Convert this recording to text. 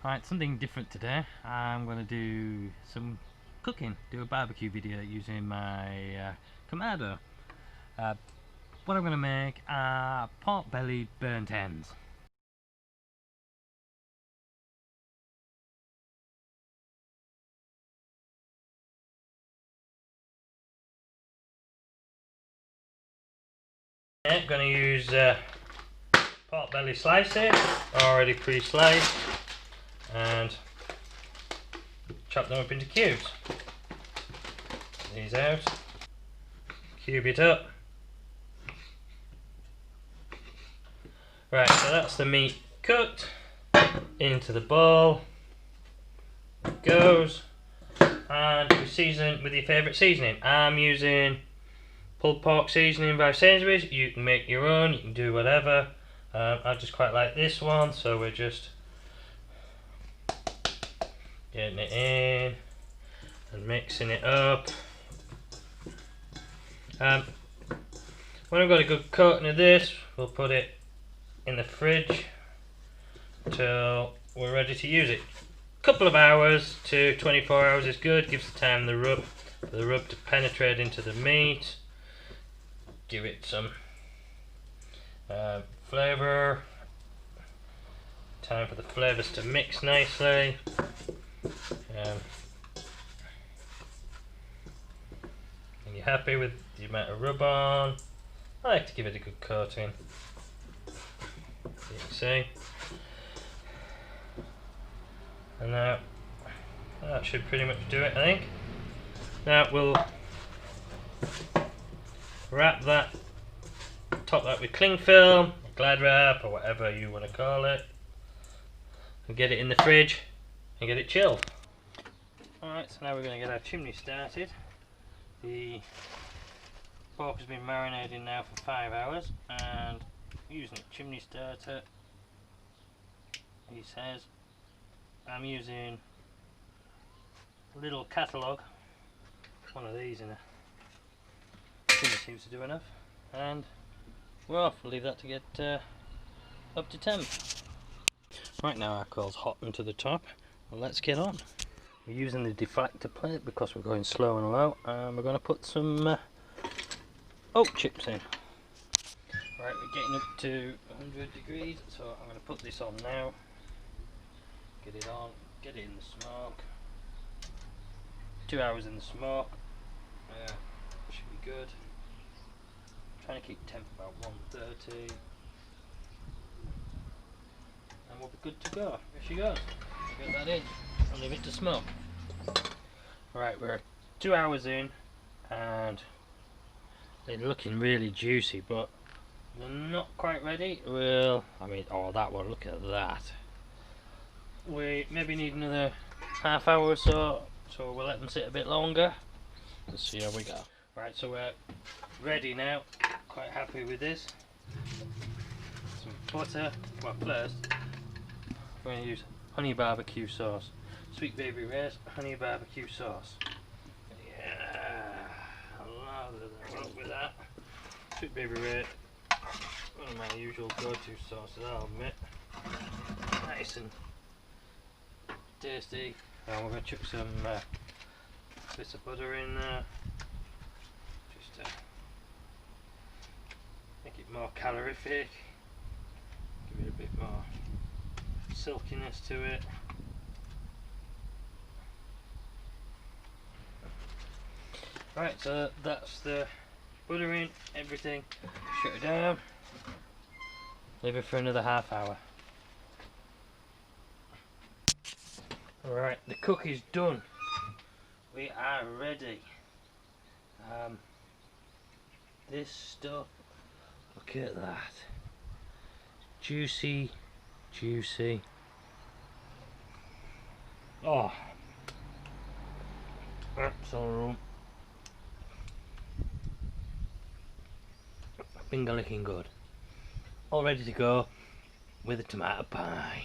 Right, something different today. I'm going to do some cooking, do a barbecue video using my Kamado. What I'm going to make are pork bellied burnt ends. I'm going to use pork belly slices, already pre-sliced, and chop them up into cubes. These out, cube it up. Right, so that's the meat cooked into the bowl. It goes, and you season with your favourite seasoning. I'm using pulled pork seasoning by Sainsbury's. You can make your own, you can do whatever. I just quite like this one, so we're just getting it in and mixing it up. When I've got a good coating of this, we'll put it in the fridge until we're ready to use it. A couple of hours to 24 hours is good, gives the time for the rub to penetrate into the meat. Give it some flavour, time for the flavours to mix nicely. And you're happy with the amount of rub on. I like to give it a good coating. You can see. And now that should pretty much do it, I think. Now we'll wrap that, top that with cling film, glad wrap, or whatever you want to call it, and get it in the fridge and get it chilled. Alright, so now we're going to get our chimney started. The pork has been marinating now for 5 hours, and using a chimney starter, he says, I'm using a little catalogue, one of these in a chimney seems to do enough, and we're off. We'll leave that to get up to temp. Right, now our coal's hot to the top, well, let's get on. We're using the deflector plate because we're going slow and low, and we're going to put some oak chips in. Right, we're getting up to 100 degrees, so I'm going to put this on now. Get it on, get it in the smoke. 2 hours in the smoke, should be good. Trying to keep temp about 130, and we'll be good to go. Here she goes. Get that in and leave it to smoke. Right, we're 2 hours in, and they're looking really juicy, but they're not quite ready. Well, I mean, oh, that one, look at that. We maybe need another half hour or so, so we'll let them sit a bit longer. Let's see how we go. Right, so we're ready now. Quite happy with this. Some butter. Well, first we're going to use honey barbecue sauce. Sweet Baby Ray's honey barbecue sauce. Yeah, I love with that. Sweet Baby Ray, one of my usual go-to sauces, I'll admit. Nice and tasty. And we're going to chuck some bits of butter in there, just to make it more calorific, give it a bit more silkiness to it. Right, so that's the butter in, everything. Shut it down, leave it for another half hour. Alright, the cook is done. We are ready. This stuff, look at that. Juicy, juicy. Oh, absolute finger licking good. All ready to go with a tomato pie.